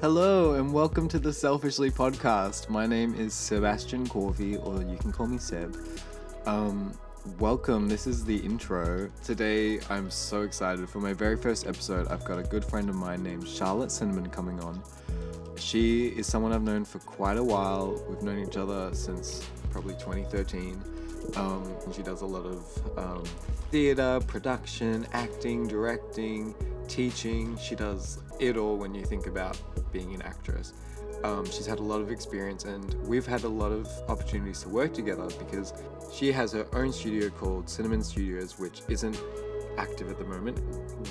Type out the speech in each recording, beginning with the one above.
Hello and welcome to the Selfishly podcast. My name is Sebastian Corvey, or you can call me Seb. Welcome, this is the intro. Today I'm so excited. For my very first episode, I've got a good friend of mine named Charlotte Sinnamon coming on. She is someone I've known for quite a while. We've known each other since probably 2013. She does a lot of theatre, production, acting, directing, teaching. She does it all when you think about being an actress. She's had a lot of experience and we've had a lot of opportunities to work together because she has her own studio called Cinnamon Studios, which isn't active at the moment.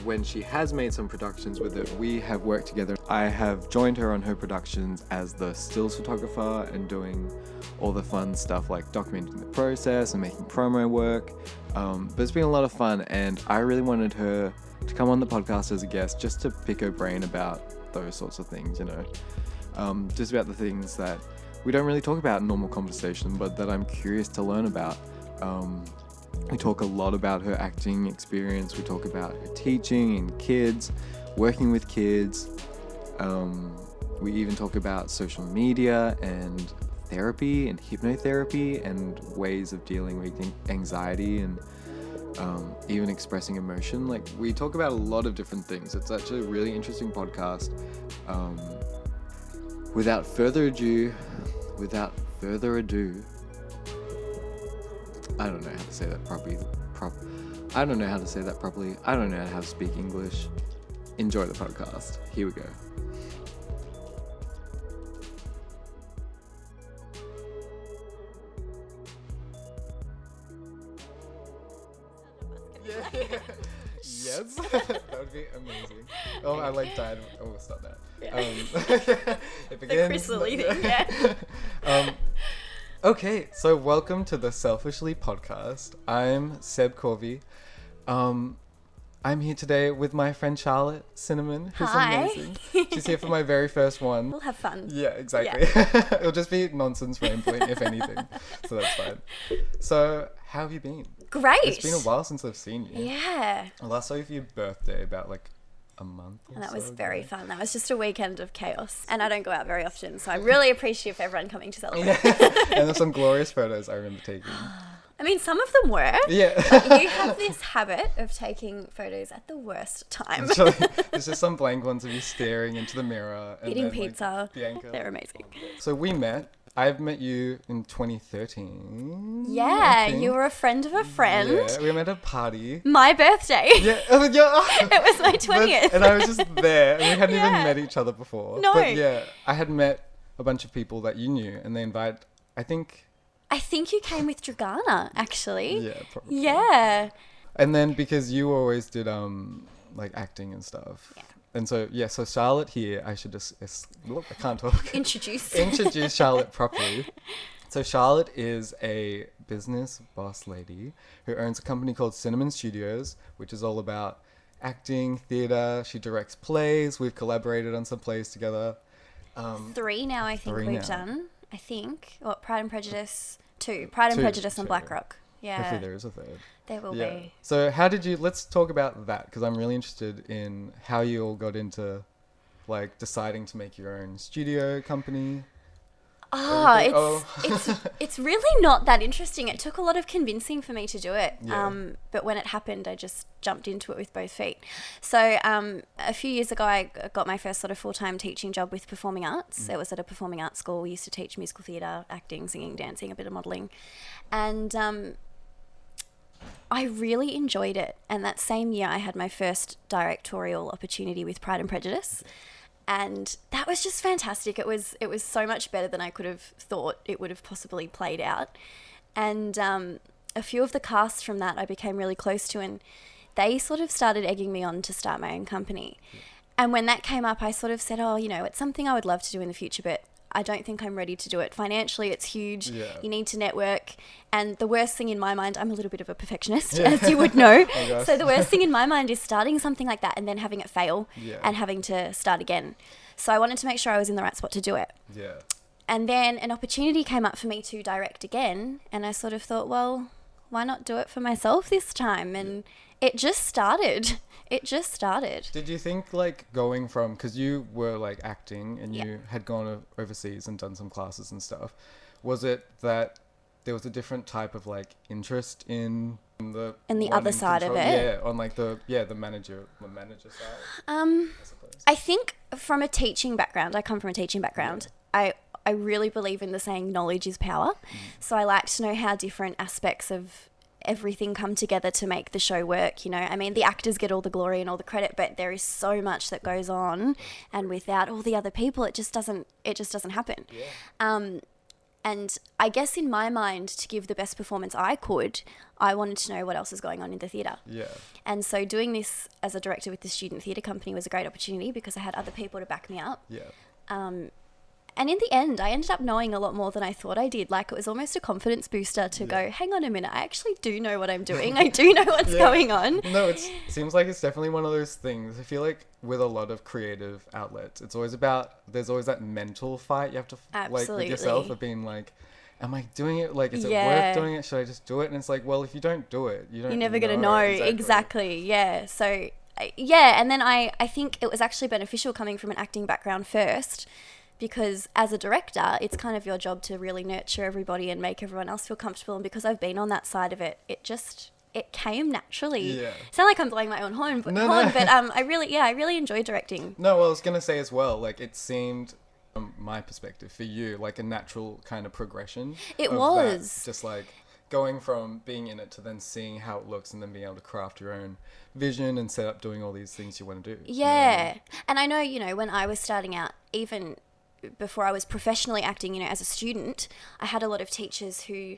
When she has made some productions with it, we have worked together. I have joined her on her productions as the stills photographer and doing all the fun stuff like documenting the process and making promo work. But it's been a lot of fun and I really wanted her to come on the podcast as a guest just to pick her brain about those sorts of things, you know. Just about the things that we don't really talk about in normal conversation, but that I'm curious to learn about. We talk a lot about her acting experience. We talk about her teaching and kids, working with kids. We even talk about social media and therapy and hypnotherapy and ways of dealing with anxiety and even expressing emotion. Like, we talk about a lot of different things. It's actually a really interesting podcast. Without further ado, I don't know how to say that properly. I don't know how to say that properly. I don't know how to speak English. Enjoy the podcast. Here we go. Yeah. Yes, that would be amazing. Oh, I like died. Oh, stop that. Yeah. It begins. The chrysally thing, yeah. Okay, so welcome to the Selfishly podcast. I'm Seb Corvey. I'm here today with my friend Charlotte Sinnamon, who's Hi. amazing. She's here for my very first one. We'll have fun. Yeah, exactly. Yeah. It'll just be nonsense rambling, if anything. So that's fine. So, how have you been? Great. It's been a while since I've seen you. Yeah. I last saw you for your birthday about like a month or And that so was ago. very fun. That was just a weekend of chaos. And I don't go out very often, so I'm really appreciative of everyone coming to celebrate. Yeah. And there's some glorious photos I remember taking. I mean, some of them were. Yeah. But you have this habit of taking photos at the worst time. There's just some blank ones of you staring into the mirror. And Eating then, pizza. Bianca. They're amazing. So we met. I've met you in 2013. Yeah, I think. you were a friend of a friend. Yeah, we met at a party. My birthday. Yeah, yeah. It was my 20th. And I was just there. And we hadn't even Yeah. met each other before. No. But yeah, I had met a bunch of people that you knew, and they invited, I think you came with Dragana, actually. Yeah, probably. Yeah. And then because you always did like acting and stuff. Yeah. And so so Charlotte here, I should just look, I can't talk. Introduce Charlotte properly. So Charlotte is a business boss lady who owns a company called Cinnamon Studios, which is all about acting, theatre. She directs plays. We've collaborated on some plays together. 3 now, I think 3 we've now. done. I think. What, Pride and Prejudice? 2. Pride and Prejudice and two. Black Rock. Yeah. Hopefully there is a third. There will Yeah. be. So let's talk about that, because I'm really interested in how you all got into like deciding to make your own studio company. It's really not that interesting. It took a lot of convincing for me to do it. Yeah. But when it happened, I just jumped into it with both feet. So a few years ago, I got my first sort of full-time teaching job with performing arts. It was at a performing arts school. We used to teach musical theatre, acting, singing, dancing, a bit of modelling. And I really enjoyed it. And that same year, I had my first directorial opportunity with Pride and Prejudice. And that was just fantastic. It was so much better than I could have thought it would have possibly played out. And a few of the casts from that I became really close to, and they sort of started egging me on to start my own company. Yeah. And when that came up, I sort of said, it's something I would love to do in the future, but I don't think I'm ready to do it. Financially, it's huge. Yeah. You need to network. And the worst thing in my mind, I'm a little bit of a perfectionist, as you would know. Oh, so the worst thing in my mind is starting something like that and then having it fail and having to start again. So I wanted to make sure I was in the right spot to do it. Yeah. And then an opportunity came up for me to direct again. And I sort of thought, well, why not do it for myself this time? And It just started. It just started. Did you think like going from, because you were like acting and you had gone overseas and done some classes and stuff, was it that there was a different type of like interest in the other side of it? Yeah, on like the manager side. I suppose. I think from a teaching background, I come from a teaching background. Yeah. I really believe in the saying knowledge is power. So I like to know how different aspects of everything come together to make the show work. You know, I mean, the actors get all the glory and all the credit, but there is so much that goes on, and without all the other people, it just doesn't happen. Yeah. And I guess in my mind, to give the best performance I could, I wanted to know what else is going on in the theatre. Yeah. And so doing this as a director with the student theatre company was a great opportunity because I had other people to back me up. Yeah. And in the end, I ended up knowing a lot more than I thought I did. Like, it was almost a confidence booster to go, hang on a minute, I actually do know what I'm doing. I do know what's going on. No, it seems like it's definitely one of those things. I feel like with a lot of creative outlets, it's always there's always that mental fight you have to, like, with yourself of being like, am I doing it? Like, is it worth doing it? Should I just do it? And it's like, well, if you don't do it, you're never going to know. Exactly. Yeah. So, yeah. And then I think it was actually beneficial coming from an acting background first, because as a director, it's kind of your job to really nurture everybody and make everyone else feel comfortable. And because I've been on that side of it, it came naturally. Yeah. Sound like I'm blowing my own horn, but I really enjoy directing. No, well, I was gonna say as well, like, it seemed, from my perspective, for you, like a natural kind of progression. It was just like going from being in it to then seeing how it looks and then being able to craft your own vision and set up doing all these things you want to do. Yeah, you know what I mean? And I know, you know, when I was starting out, even before I was professionally acting, you know, as a student, I had a lot of teachers who,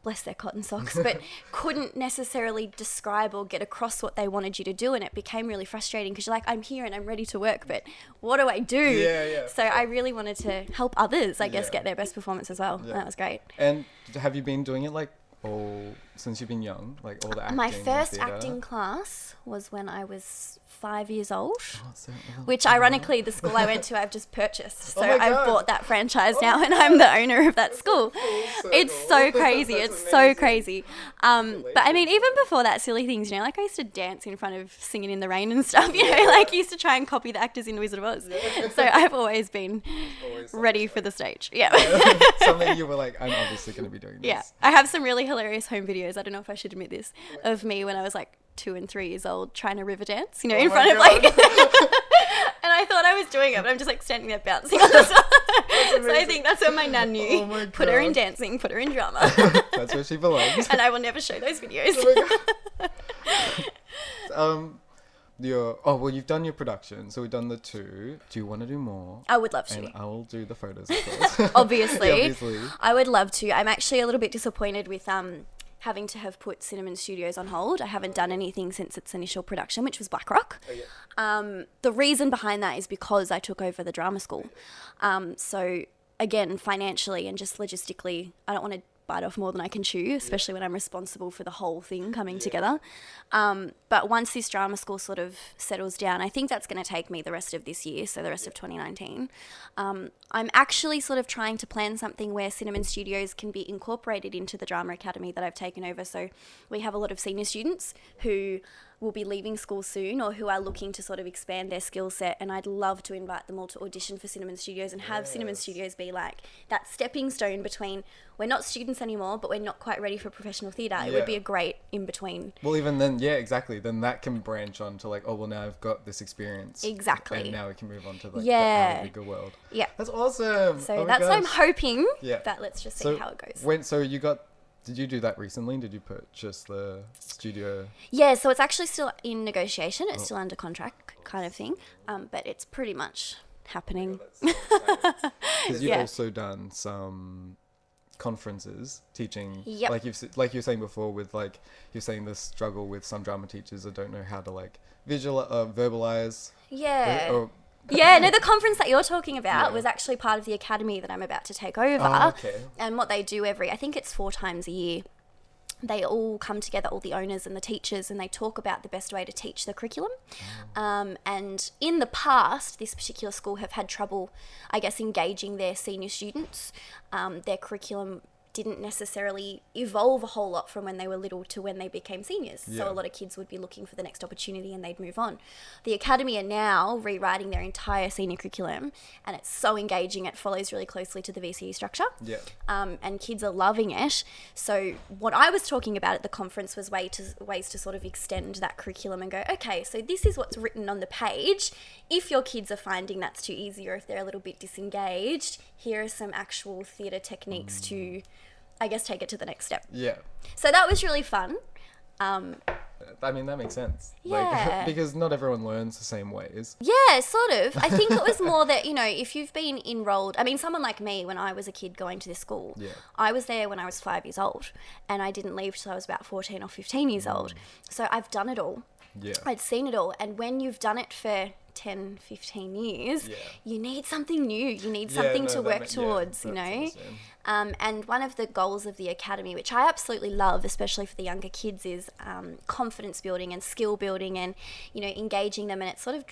bless their cotton socks, but couldn't necessarily describe or get across what they wanted you to do, and it became really frustrating because you're like, I'm here and I'm ready to work, but what do I do? Yeah. So I really wanted to help others, I guess, get their best performance as well. Yeah. That was great. And have you been doing it like since you've been young, like all the acting? My first acting class was when I was 5 years old, which ironically the school I went to I've just purchased, so I've bought that franchise now and I'm the owner of that school. It's so crazy. It's so crazy. But I mean, even before that, silly things, you know, like I used to dance in front of Singing in the Rain and stuff, you know, like used to try and copy the actors in Wizard of Oz. So I've always been ready for the stage. Yeah. Something you were like, I'm obviously going to be doing this. Yeah. I have some really hilarious home videos, I don't know if I should admit this, of me when I was like 2 and 3 years old trying to river dance, you know, in front of like and I thought I was doing it, but I'm just like standing there bouncing on the side. So I think that's when my nan knew. Put her in dancing, put her in drama. That's where she belongs. And I will never show those videos. You've done your production, so we've done the 2. Do you want to do more? I would love to. And I will do the photos, of course. Obviously. I would love to. I'm actually a little bit disappointed with having to have put Sinnamon Studios on hold. I haven't done anything since its initial production, which was Black Rock. The reason behind that is because I took over the drama school. So again, financially and just logistically, I don't want to bite off more than I can chew, especially when I'm responsible for the whole thing coming together. But once this drama school sort of settles down, I think that's going to take me the rest of this year, so the rest of 2019. I'm actually sort of trying to plan something where Sinnamon Studios can be incorporated into the drama academy that I've taken over. So we have a lot of senior students who will be leaving school soon or who are looking to sort of expand their skill set, and I'd love to invite them all to audition for Sinnamon Studios and have Sinnamon Studios be like that stepping stone between we're not students anymore but we're not quite ready for professional theatre. It would be a great in-between. Well, even then, exactly, then that can branch on to like, oh well, now I've got this experience, and now we can move on to like the outer bigger world. That's awesome. So that's what I'm hoping. That let's just see how it goes. Did you do that recently? Did you purchase the studio? Yeah, so it's actually still in negotiation. It's still under contract kind of thing. But it's pretty much happening. Because you've also done some conferences teaching, like you were saying before, with like you're saying the struggle with some drama teachers that don't know how to like verbalize. The conference that you're talking about was actually part of the academy that I'm about to take over. And what they do I think it's 4 times a year, they all come together, all the owners and the teachers, and they talk about the best way to teach the curriculum. And in the past, this particular school have had trouble, I guess, engaging their senior students. Their curriculum didn't necessarily evolve a whole lot from when they were little to when they became seniors. Yeah. So a lot of kids would be looking for the next opportunity and they'd move on. The Academy are now rewriting their entire senior curriculum, and it's so engaging. It follows really closely to the VCE structure. Yeah. And kids are loving it. So what I was talking about at the conference was ways to sort of extend that curriculum and go, okay, so this is what's written on the page. If your kids are finding that's too easy, or if they're a little bit disengaged, here are some actual theatre techniques to, I guess, take it to the next step. Yeah. So that was really fun. I mean, that makes sense. Yeah. Because not everyone learns the same ways. Yeah, sort of. I think it was more that, you know, if you've been enrolled, I mean, someone like me, when I was a kid going to this school, Yeah. I was there when I was 5 years old, and I didn't leave till I was about 14 or 15 years old. So I've done it all. Yeah. I'd seen it all. And when you've done it for 10, 15 years, you need something new. You need something to work towards, you know. And one of the goals of the Academy, which I absolutely love, especially for the younger kids, is confidence building and skill building and, you know, engaging them. And it's sort of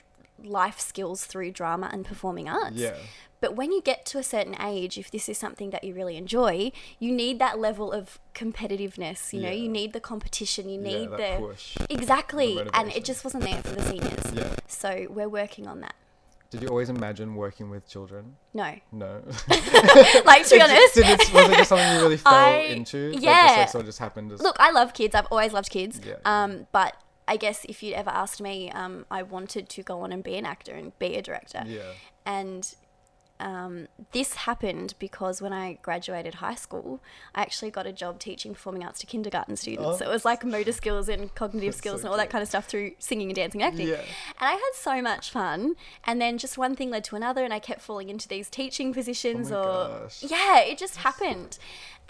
life skills through drama and performing arts. Yeah. But when you get to a certain age, if this is something that you really enjoy, you need that level of competitiveness, you know, you need the competition, you need that push, exactly. the And motivation. it just wasn't there for the seniors. Yeah. So we're working on that. Did you always imagine working with children? No. No. Like, to be honest. Was it just something you really fell into? Yeah. That sort of just happened? Look, I love kids. I've always loved kids. Yeah. But I guess if you'd ever asked me, I wanted to go on and be an actor and be a director. Yeah. And this happened because when I graduated high school, I actually got a job teaching performing arts to kindergarten students. Oh. So it was like motor skills and cognitive skills so and all that cool. kind of stuff through singing and dancing and acting. Yeah. And I had so much fun. And then just one thing led to another, and I kept falling into these teaching positions. Oh my gosh. Yeah, it just happened.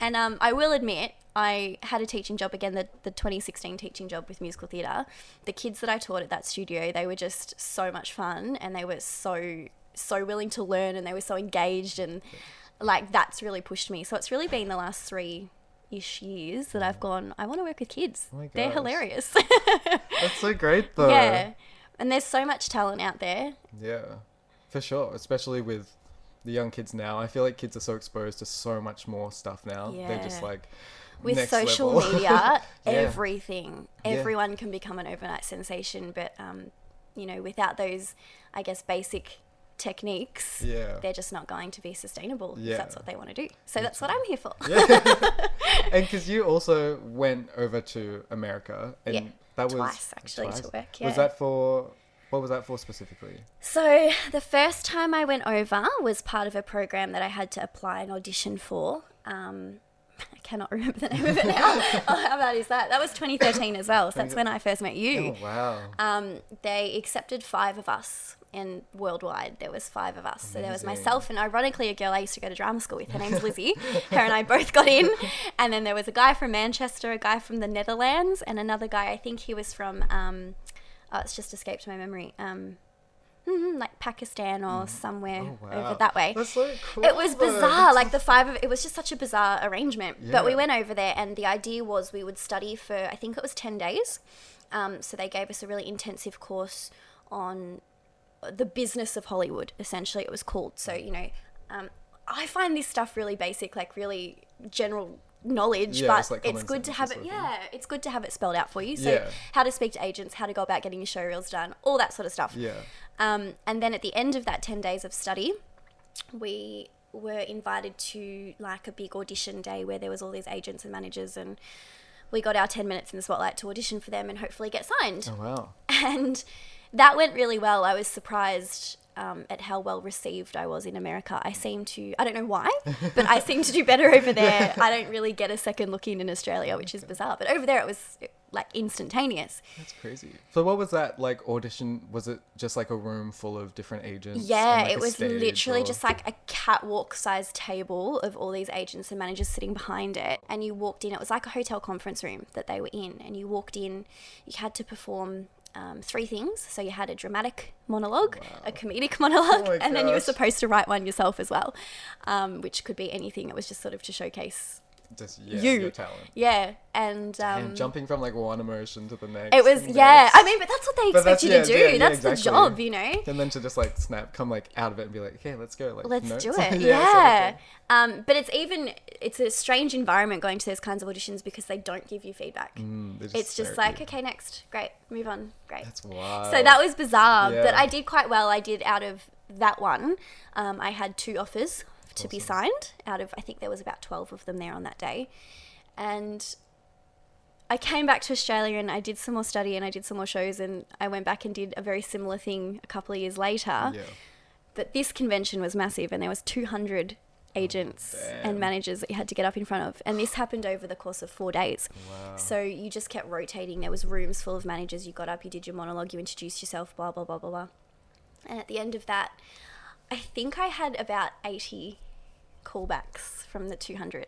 And I will admit, I had a teaching job again, the 2016 teaching job with musical theatre. The kids that I taught at that studio, they were just so much fun, and they were so willing to learn, and they were so engaged, and like that's really pushed me. So it's really been the last 3-ish years that I've gone, I want to work with kids. Oh my They're gosh. hilarious. That's so great though. Yeah. And there's so much talent out there. Yeah, for sure. Especially with the young kids now. I feel like kids are so exposed to so much more stuff now. They're just Yeah. like With next social level. media, Yeah. everything, Yeah. everyone can become an overnight sensation. But, you know, without those, I guess, basic techniques, Yeah. they're just not going to be sustainable Yeah. if that's what they want to do. So that's what I'm here for. Yeah. And because you also went over to America, and Yeah, that was twice, actually, to work, yeah. Was that for? What was that for specifically? So the first time I went over was part of a program that I had to apply and audition for. I cannot remember the name of it now. Oh, how bad is that? That was 2013 as well. So that's when I first met you. Oh wow! They accepted 5 of us, and worldwide there was 5 of us. So there was Amazing. myself and, ironically, a girl I used to go to drama school with. Her name's Lizzie. Her and I both got in. And then there was a guy from Manchester, a guy from the Netherlands, and another guy, I think he was from, it's just escaped my memory, like Pakistan or somewhere Oh, wow. over that way. That's so cool. It was though. bizarre, like the 5 of it was just such a bizarre arrangement. But we Yeah. went over there, and the idea was we would study for, I think it was 10 days. So they gave us a really intensive course on the business of Hollywood, essentially it was called. So, you know, I find this stuff really basic, like really general knowledge, Yeah, but it's like it's common good to sense have sort it. of thing. Yeah, it's good to have it spelled out for you. So Yeah. how to speak to agents, how to go about getting your show reels done, all that sort of stuff. Yeah. And then at the end of that 10 days of study, we were invited to like a big audition day where there was all these agents and managers, and we got our 10 minutes in the spotlight to audition for them and hopefully get signed. Oh wow! And that went really well. I was surprised at how well received I was in America. I don't know why, but I seem to do better over there. I don't really get a second look in Australia, which is bizarre. But over there it was like instantaneous. That's crazy. So what was that like audition? Was it just like a room full of different agents? Yeah, and, like, it a was stage, literally or- just like a catwalk-sized table of all these agents and managers sitting behind it. And you walked in. It was like a hotel conference room that they were in. And you walked in. You had to perform 3 things. So you had a dramatic monologue, a comedic monologue, Oh my and then you were gosh. supposed to write one yourself as well, which could be anything. It was just sort of to showcase Just you. your talent. Yeah, and jumping from like one emotion to the next. It was I mean, but that's what they expect you to do. That's exactly. the job, you know. And then to just like come like out of it and be like, okay, let's go. Like, let's notes. do it. yeah. Sort of But it's a strange environment going to those kinds of auditions because they don't give you feedback. It's just like, okay, next, great, move on, great. That's wild. So that was bizarre, Yeah. but I did quite well. I did out of that one. I had 2 offers to be signed out of, I think there was about 12 of them there on that day. And I came back to Australia and I did some more study and I did some more shows, and I went back and did a very similar thing a couple of years later. Yeah. But this convention was massive and there was 200 agents and managers that you had to get up in front of. And this happened over the course of 4 days. Wow. So you just kept rotating. There was rooms full of managers. You got up, you did your monologue, you introduced yourself, blah, blah, blah, blah, blah. And at the end of that, I think I had about 80 callbacks from the 200.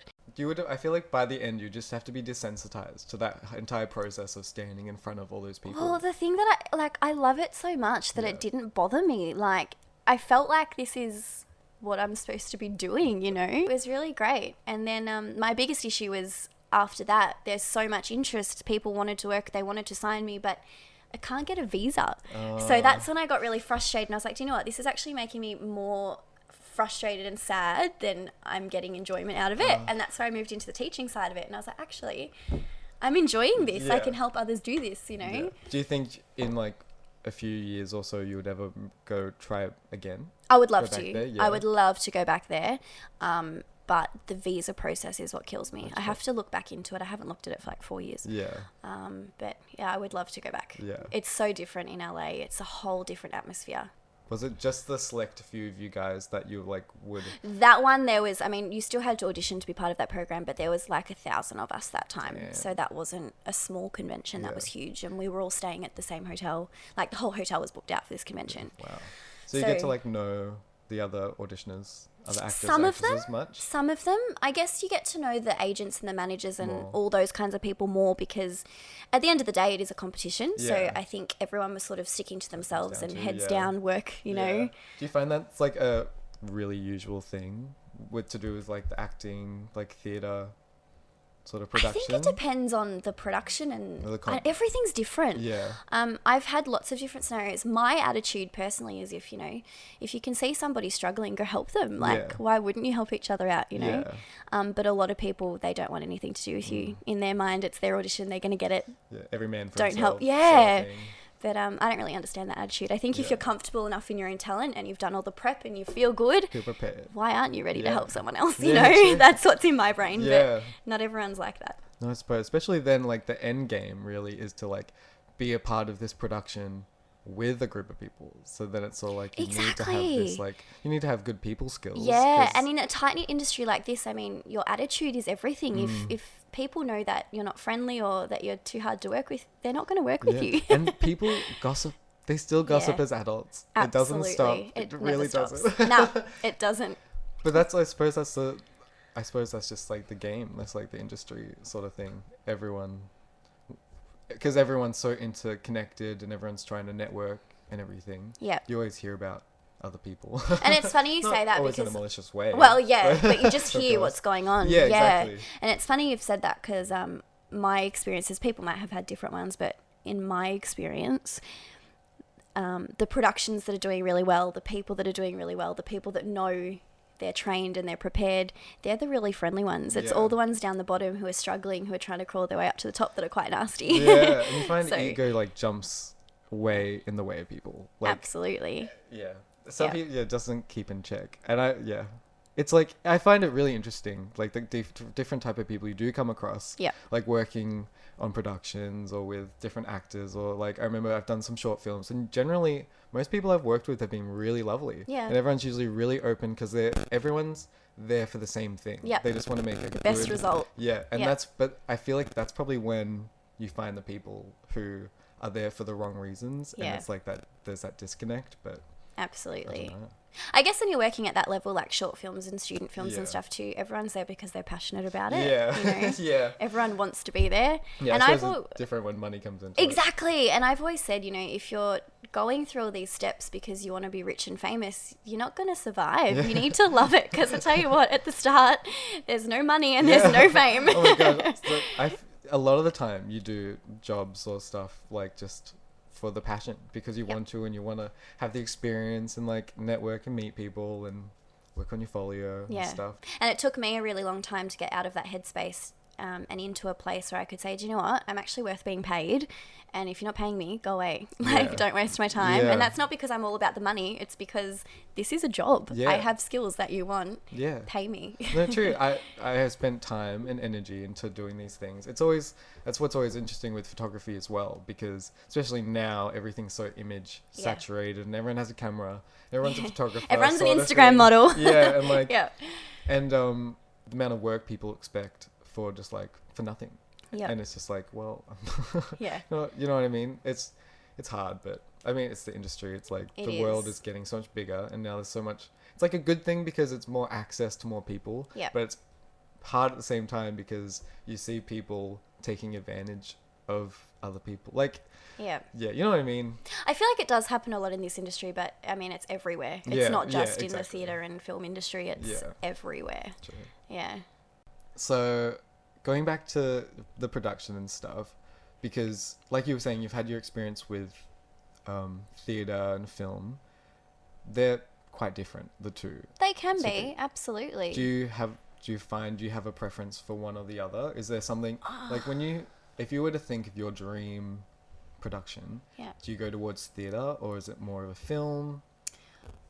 I feel like by the end you just have to be desensitized to that entire process of standing in front of all those people. Well, the thing that I love it so much that it didn't bother me. Like, I felt like this is what I'm supposed to be doing, you know? It was really great. And then my biggest issue was after that, there's so much interest. People wanted to work, they wanted to sign me, but I can't get a visa. So that's when I got really frustrated and I was like, do you know what? This is actually making me more frustrated and sad than I'm getting enjoyment out of it. And that's where I moved into the teaching side of it. And I was like, actually, I'm enjoying this. I can help others do this, you know? Yeah. Do you think in like a few years or so you would ever go try it again? I would love to. There? Yeah. I would love to go back there. But the visa process is what kills me. I have to look back into it. I haven't looked at it for like 4 years. Yeah. But yeah, I would love to go back. Yeah. It's so different in LA. It's a whole different atmosphere. Was it just the select few of you guys that you like would... That one, there was, I mean, you still had to audition to be part of that program, but there was like 1,000 of us that time. Yeah. So that wasn't a small convention. That was huge. And we were all staying at the same hotel. Like the whole hotel was booked out for this convention. Wow. So you get to like know the other auditioners, other actors, some of actresses them, much? Some of them. I guess you get to know the agents and the managers and More. all those kinds of people more because at the end of the day, it is a competition. Yeah. So I think everyone was sort of sticking to themselves and heads yeah. down work, you know. Do you find that's like a really usual thing with to do with like the acting, like theatre sort of production? I think it depends on the production and everything's different. Yeah. I've had lots of different scenarios. My attitude personally is if you can see somebody struggling, go help them. Like, why wouldn't you help each other out, you know? Yeah. But a lot of people, they don't want anything to do with you. In their mind, it's their audition. They're going to get it. Yeah. Every man for don't himself. help. Yeah. But I don't really understand that attitude. I think if Yeah. you're comfortable enough in your own talent and you've done all the prep and you feel good, Feel prepared. why aren't you ready to Yeah. help someone else? You Yeah, know, true. that's what's in my brain. Yeah. But not everyone's like that. No, I suppose, especially then, like the end game really is to like be a part of this production with a group of people. So then it's all like you need to have this like you need to have good people skills. Yeah, and in a tight knit industry like this, I mean, your attitude is everything. If people know that you're not friendly or that you're too hard to work with, they're not going to work with you. And people gossip. They still gossip as adults. Absolutely. It doesn't stop. It really doesn't. No, it doesn't. But I suppose that's just like the game. That's like the industry sort of thing. Because everyone's so interconnected and everyone's trying to network and everything. Yeah. You always hear about other people. And it's funny you say that always because in a malicious way. well, yeah, but you just hear what's going on. Yeah, exactly. And it's funny you've said that because my experiences, people might have had different ones, but in my experience, the productions that are doing really well, the people that are doing really well, the people that know they're trained and they're prepared, they're the really friendly ones. It's all the ones down the bottom who are struggling, who are trying to crawl their way up to the top that are quite nasty. Yeah, and you find ego like jumps way in the way of people. Like, absolutely. Yeah. Some people doesn't keep in check. And it's like, I find it really interesting, like the different type of people you do come across. Yeah. Like working on productions or with different actors, or like I remember I've done some short films, and generally most people I've worked with have been really lovely. Yeah. And everyone's usually really open because everyone's there for the same thing. Yeah. They just want to make a best result. Yeah. And but I feel like that's probably when you find the people who are there for the wrong reasons. And it's like that, there's that disconnect, but Absolutely. I don't know. I guess when you're working at that level, like short films and student films Yeah. and stuff too, everyone's there because they're passionate about it. Yeah. You know? Yeah. Everyone wants to be there. Yeah, And I I've suppose it's different when money comes into exactly. And I've always said, you know, if you're going through all these steps because you want to be rich and famous, you're not going to survive. Yeah. You need to love it, because I tell you what, at the start, there's no money and there's no fame. Oh my god! So a lot of the time you do jobs or stuff like just for the passion, because you want to, and you want to have the experience and like network and meet people and work on your folio and stuff. And it took me a really long time to get out of that headspace and into a place where I could say, do you know what? I'm actually worth being paid. And if you're not paying me, go away. Like, don't waste my time. Yeah. And that's not because I'm all about the money. It's because this is a job. Yeah. I have skills that you want. Yeah. Pay me. No, true. I have spent time and energy into doing these things. That's what's always interesting with photography as well, because especially now everything's so image saturated and everyone has a camera. Everyone's a photographer. Everyone's an sort of Instagram thing. model. Yeah, and like Yeah. and the amount of work people expect for just like for nothing. Yeah. And it's just like, well, Yeah. you know what I mean? It's hard, but I mean, it's the industry. It's like the world is getting so much bigger, and now there's so much. It's like a good thing because it's more access to more people. Yeah. But it's hard at the same time because you see people taking advantage of other people. Like, Yeah. you know what I mean? I feel like it does happen a lot in this industry, but I mean, it's everywhere. It's Yeah, not just yeah, in the exactly. theatre and film industry. It's everywhere. True. Yeah. So, going back to the production and stuff, because like you were saying, you've had your experience with theatre and film. They're quite different, the two. They can So be, absolutely. Do you have a preference for one or the other? Is there something like if you were to think of your dream production, do you go towards theatre or is it more of a film?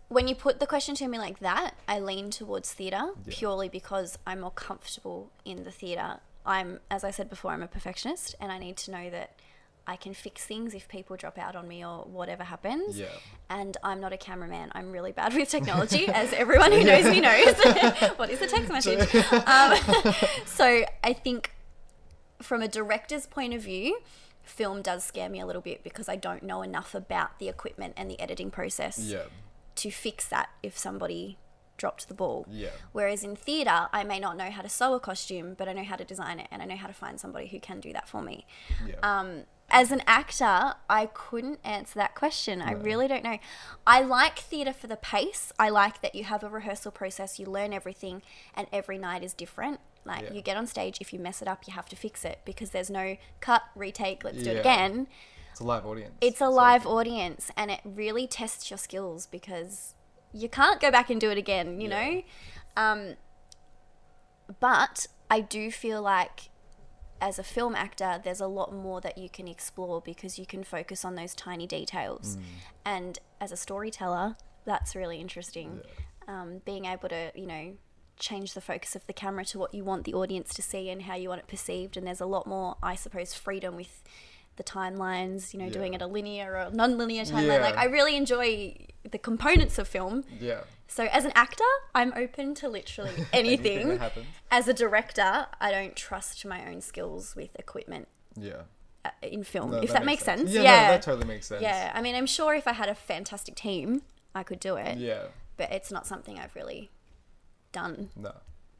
When you put the question to me like that, I lean towards theatre purely because I'm more comfortable in the theatre. As I said before, I'm a perfectionist and I need to know that I can fix things if people drop out on me or whatever happens. Yeah. And I'm not a cameraman. I'm really bad with technology, as everyone who knows me knows. What is a text message? So I think from a director's point of view, film does scare me a little bit because I don't know enough about the equipment and the editing process to fix that if somebody dropped the ball. Yeah. Whereas in theatre, I may not know how to sew a costume, but I know how to design it and I know how to find somebody who can do that for me. Yeah. As an actor, I couldn't answer that question. I really don't know. I like theatre for the pace. I like that you have a rehearsal process, you learn everything, and every night is different. Like, you get on stage, if you mess it up, you have to fix it because there's no cut, retake, let's do it again. It's a live audience. It's a live audience, and it really tests your skills because you can't go back and do it again, you know? But I do feel like as a film actor, there's a lot more that you can explore because you can focus on those tiny details. And as a storyteller, that's really interesting. Being able to, you know, change the focus of the camera to what you want the audience to see and how you want it perceived. And there's a lot more, I suppose, freedom with the timelines, you know, doing it a linear or non-linear timeline. Like, I really enjoy the components of film. Yeah. So as an actor, I'm open to literally anything. that happens. As a director, I don't trust my own skills with equipment Yeah. in film, No, if that makes sense. Yeah, no, that totally makes sense. Yeah, I mean, I'm sure if I had a fantastic team, I could do it. Yeah. But it's not something I've really done. No,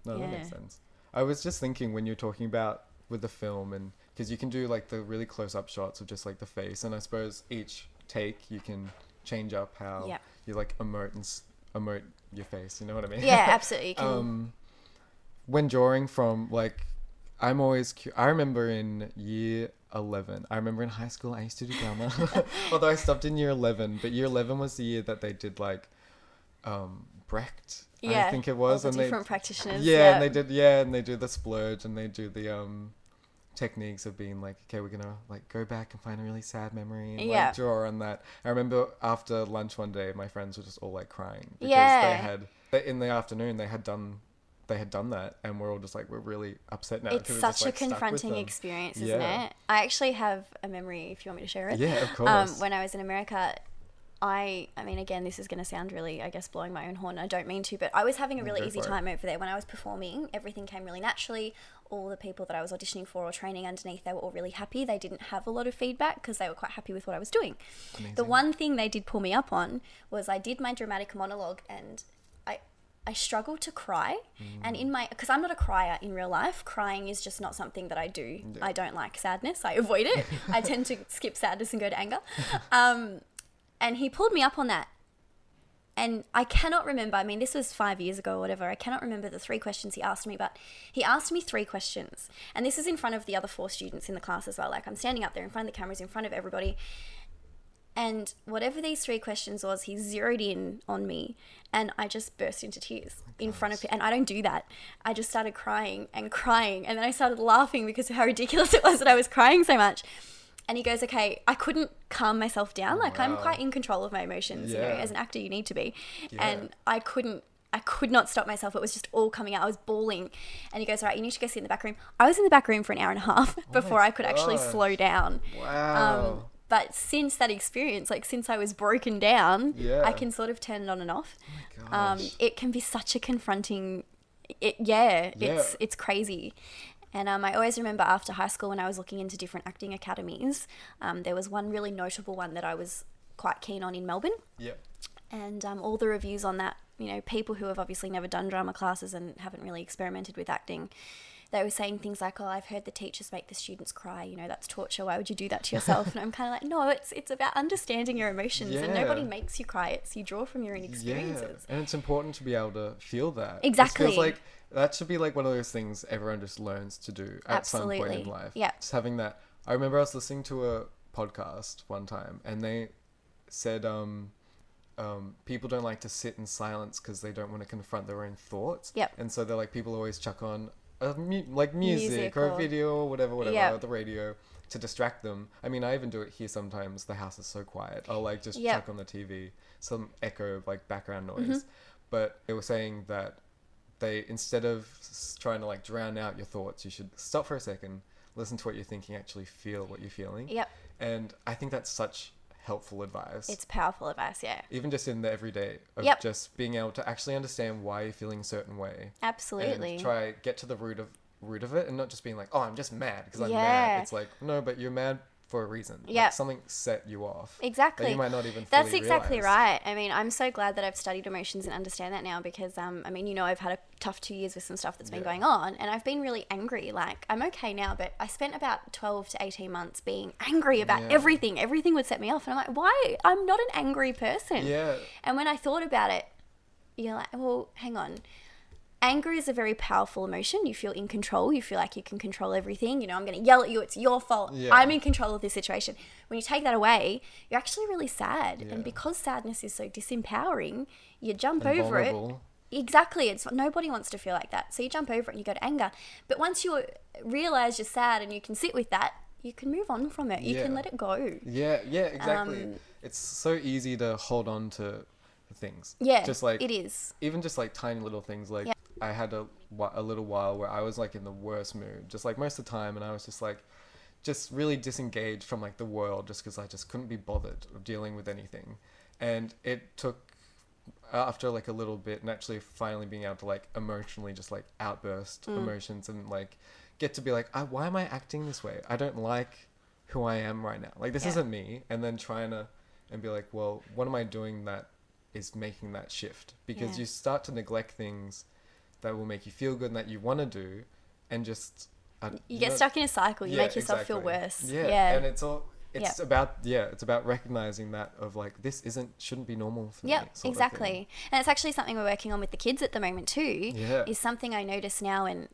that makes sense. I was just thinking when you're talking about with the film, and because you can do like the really close-up shots of just like the face, and I suppose each take you can change up how you like emote your face. You know what I mean? Yeah, absolutely. You can. When drawing from like, I'm always I remember in year 11. I remember in high school I used to do drama, although I stopped in year 11. But year 11 was the year that they did like Brecht. I think it was, all and the different practitioners. and they do the splurge, and they do the techniques of being like, okay, we're gonna like go back and find a really sad memory and like draw on that. I remember after lunch one day, my friends were just all like crying because in the afternoon they had done that, and we're all just like, we're really upset now. It's such a confronting experience, isn't it? I actually have a memory, if you want me to share it. Yeah, of course. When I was in America, I mean, again, this is going to sound really, I guess, blowing my own horn. I don't mean to, but I was having a really easy time over there. When I was performing, everything came really naturally. All the people that I was auditioning for or training underneath, they were all really happy. They didn't have a lot of feedback because they were quite happy with what I was doing. Amazing. The one thing they did pull me up on was I did my dramatic monologue, and I struggled to cry. And because I'm not a crier in real life, crying is just not something that I do. Yeah. I don't like sadness. I avoid it. I tend to skip sadness and go to anger. And he pulled me up on that. And I cannot remember, I mean, this was 5 years ago or whatever. I cannot remember the 3 questions he asked me, but he asked me 3 questions. And this is in front of the other 4 students in the class as well. Like, I'm standing up there in front of the cameras, in front of everybody. And whatever these 3 questions was, he zeroed in on me, and I just burst into tears in front of him. And I don't do that. I just started crying, and then I started laughing because of how ridiculous it was that I was crying so much. And he goes, okay, I couldn't calm myself down. Like, I'm quite in control of my emotions. You know, as an actor, you need to be. Yeah. And I could not stop myself. It was just all coming out. I was bawling. And he goes, all right, you need to go sit in the back room. I was in the back room for an hour and a half before I could actually slow down. Wow. But since that experience, like since I was broken down, I can sort of turn it on and off. Oh my gosh. It can be such a confronting, it's crazy. And I always remember after high school when I was looking into different acting academies, there was one really notable one that I was quite keen on in Melbourne. Yep. And all the reviews on that, you know, people who have obviously never done drama classes and haven't really experimented with acting, they were saying things like, oh, I've heard the teachers make the students cry, you know, that's torture, why would you do that to yourself? And I'm kind of like, no, it's about understanding your emotions, and nobody makes you cry, it's you draw from your own experiences. And it's important to be able to feel that. Exactly. It feels like that should be like one of those things everyone just learns to do at some point in life. Yeah. Just having that. I remember I was listening to a podcast one time, and they said people don't like to sit in silence because they don't want to confront their own thoughts. Yep. And so they're like, people always chuck on like music or a video or whatever, or the radio to distract them. I mean, I even do it here sometimes. The house is so quiet. I'll like just chuck on the TV, some echo, like background noise. Mm-hmm. But they were saying that they, instead of trying to like drown out your thoughts, you should stop for a second, listen to what you're thinking, actually feel what you're feeling. Yep. And I think that's such helpful advice. It's powerful advice, yeah. Even just in the everyday of just being able to actually understand why you're feeling a certain way. Absolutely. And try get to the root of it, and not just being like, oh, I'm just mad because I'm mad. It's like, no, but you're mad for a reason. Yeah. Like something set you off. Exactly. That you might not even fully That's exactly realize. right. I mean, I'm so glad that I've studied emotions and understand that now because, I mean, you know, I've had a tough 2 years with some stuff that's been going on, and I've been really angry. Like, I'm okay now, but I spent about 12 to 18 months being angry about everything. Everything would set me off. And I'm like, why? I'm not an angry person. Yeah. And when I thought about it, you're like, well, hang on. Anger is a very powerful emotion. You feel in control. You feel like you can control everything. You know, I'm going to yell at you. It's your fault. Yeah. I'm in control of this situation. When you take that away, you're actually really sad. Yeah. And because sadness is so disempowering, you jump over vulnerable. It. Exactly. Nobody wants to feel like that. So you jump over it and you go to anger. But once you realize you're sad and you can sit with that, you can move on from it. You can let it go. Yeah, exactly. It's so easy to hold on to things. Yeah, just like, it is. Even just like tiny little things like I had a little while where I was like in the worst mood, just like most of the time, and I was just like, just really disengaged from like the world, just because I just couldn't be bothered of dealing with anything. And it took after like a little bit, and actually finally being able to like emotionally just like outburst emotions and like get to be like, why am I acting this way? I don't like who I am right now. Like this isn't me. And then trying to and be like, well, what am I doing that is making that shift? Because you start to neglect things that will make you feel good and that you want to do, and just you get stuck in a cycle. You make yourself feel worse. And it's about recognizing that of like, this shouldn't be normal for me. Exactly. And it's actually something we're working on with the kids at the moment too. Is something I notice now, and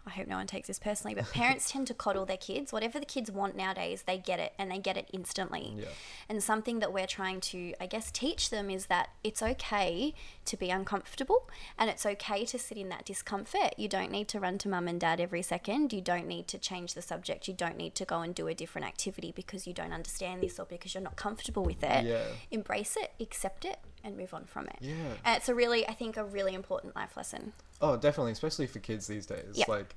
I hope no one takes this personally, but parents tend to coddle their kids. Whatever the kids want nowadays, they get it, and they get it instantly. Yeah. And something that we're trying to, I guess, teach them is that it's okay to be uncomfortable, and it's okay to sit in that discomfort. You don't need to run to mum and dad every second. You don't need to change the subject. You don't need to go and do a different activity because you don't understand this or because you're not comfortable with it. Yeah. Embrace it, accept it, and move on from it. Yeah. And it's I think a really important life lesson. Oh, definitely, especially for kids these days. Yep. Like,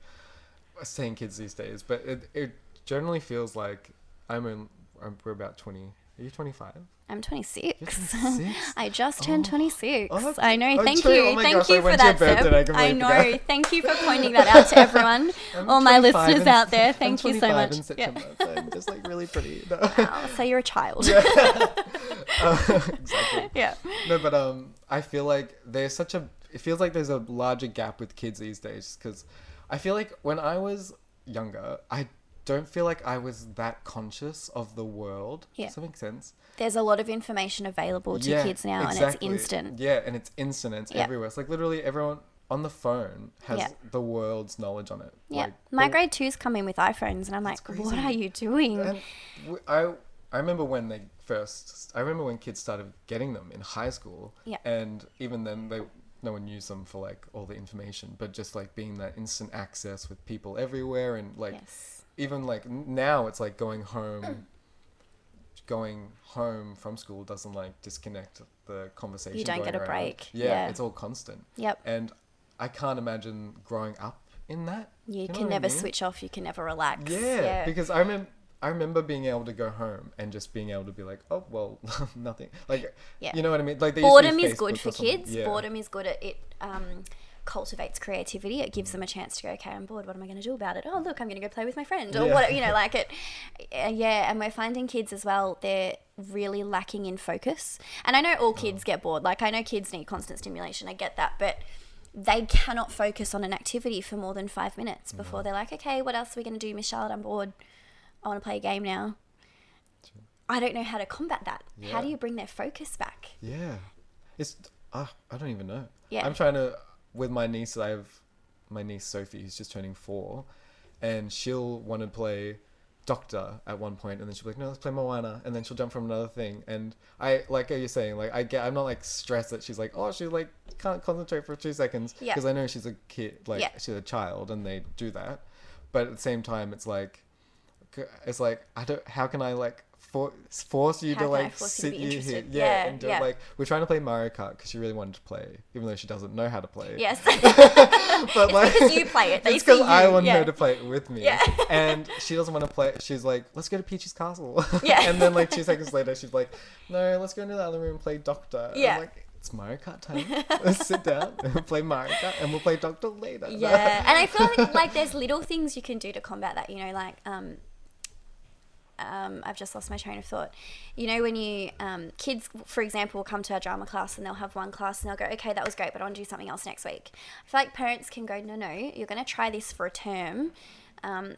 I'm saying kids these days, but it generally feels like we're about 20 Are you 25? I'm 26. You're 26? I just turned 26. Oh, I know. oh, Thank true. you. Oh my Thank gosh, you I for went to your that, birthday Seb. and I completely I know. forgot. Thank you for pointing that out to everyone. All my 25 listeners in- out there. I'm Thank you so 25 much. in September, so I'm just like really pretty. No. Oh, so you're a child. Exactly. Yeah. No, but I feel like it feels like there's a larger gap with kids these days, because I feel like when I was younger, I don't feel like I was that conscious of the world. Yeah. Does that make sense? There's a lot of information available to kids now, and it's instant. Yeah, and it's instant. And it's everywhere. It's like literally everyone on the phone has the world's knowledge on it. Yeah. Like, My grade 2's come in with iPhones, and I'm like, what are you doing? And I remember when I remember when kids started getting them in high school. Yeah. And even then, no one used them for like all the information, but just like being that instant access with people everywhere, and like even like now it's like going home from school doesn't like disconnect the conversation. You don't going get a around. break. Yeah, it's all constant. Yep. And I can't imagine growing up in that. You know can what I never mean? switch off. You can never relax. Yeah, because I remember being able to go home and just being able to be like, oh, well, nothing. Like, you know what I mean? Like, boredom is good for Facebook or something. kids. Yeah. Boredom is good at it. Cultivates creativity. It gives them a chance to go, okay, I'm bored. What am I going to do about it? Oh, look, I'm going to go play with my friend, or what, like it. Yeah, and we're finding kids as well, they're really lacking in focus. And I know all kids get bored. Like, I know kids need constant stimulation. I get that, but they cannot focus on an activity for more than 5 minutes before they're like, okay, what else are we going to do, Miss Charlotte? I'm bored. I want to play a game now. I don't know how to combat that. Yeah. How do you bring their focus back? Yeah. I don't even know. Yeah. I'm trying to, with my niece, I have my niece Sophie, who's just turning 4, and she'll want to play Doctor at one point, and then she'll be like, no, let's play Moana, and then she'll jump from another thing. And I, like you're saying, like, I'm not like stressed that she's like, oh, she like can't concentrate for 2 seconds, because I know she's a kid, like she's a child, and they do that. But at the same time, it's like how can I like force you to like sit you here, and do it. Like, we're trying to play Mario Kart because she really wanted to play, even though she doesn't know how to play. Yes. But like, because you play it. It's because I want her to play it with me. Yeah. And she doesn't want to play. She's like, let's go to Peach's castle. Yeah. And then like 2 seconds later, she's like, no, let's go into the other room and play Doctor. Yeah. I'm like, it's Mario Kart time. Let's sit down and play Mario Kart, and we'll play Doctor later. Yeah. And I feel like there's little things you can do to combat that. You know, like I've just lost my train of thought. You know, when you kids, for example, will come to our drama class and they'll have one class and they'll go, okay, that was great, but I want to do something else next week. I feel like parents can go, no, you're going to try this for a term.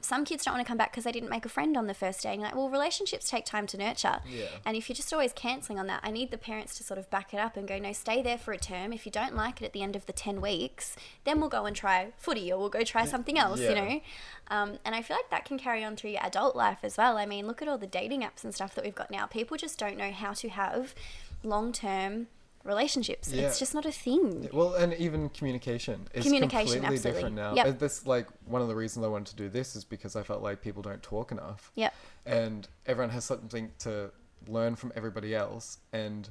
Some kids don't want to come back because they didn't make a friend on the first day. And you're like, well, relationships take time to nurture. Yeah. And if you're just always cancelling on that, I need the parents to sort of back it up and go, no, stay there for a term. If you don't like it at the end of the 10 weeks, then we'll go and try footy, or we'll go try something else, you know. And I feel like that can carry on through your adult life as well. I mean, look at all the dating apps and stuff that we've got now. People just don't know how to have long-term relationships. It's just not a thing. Well, and even communication is completely absolutely different now. Yep. This, like, one of the reasons I wanted to do this is because I felt like people don't talk enough. Yep. And everyone has something to learn from everybody else. And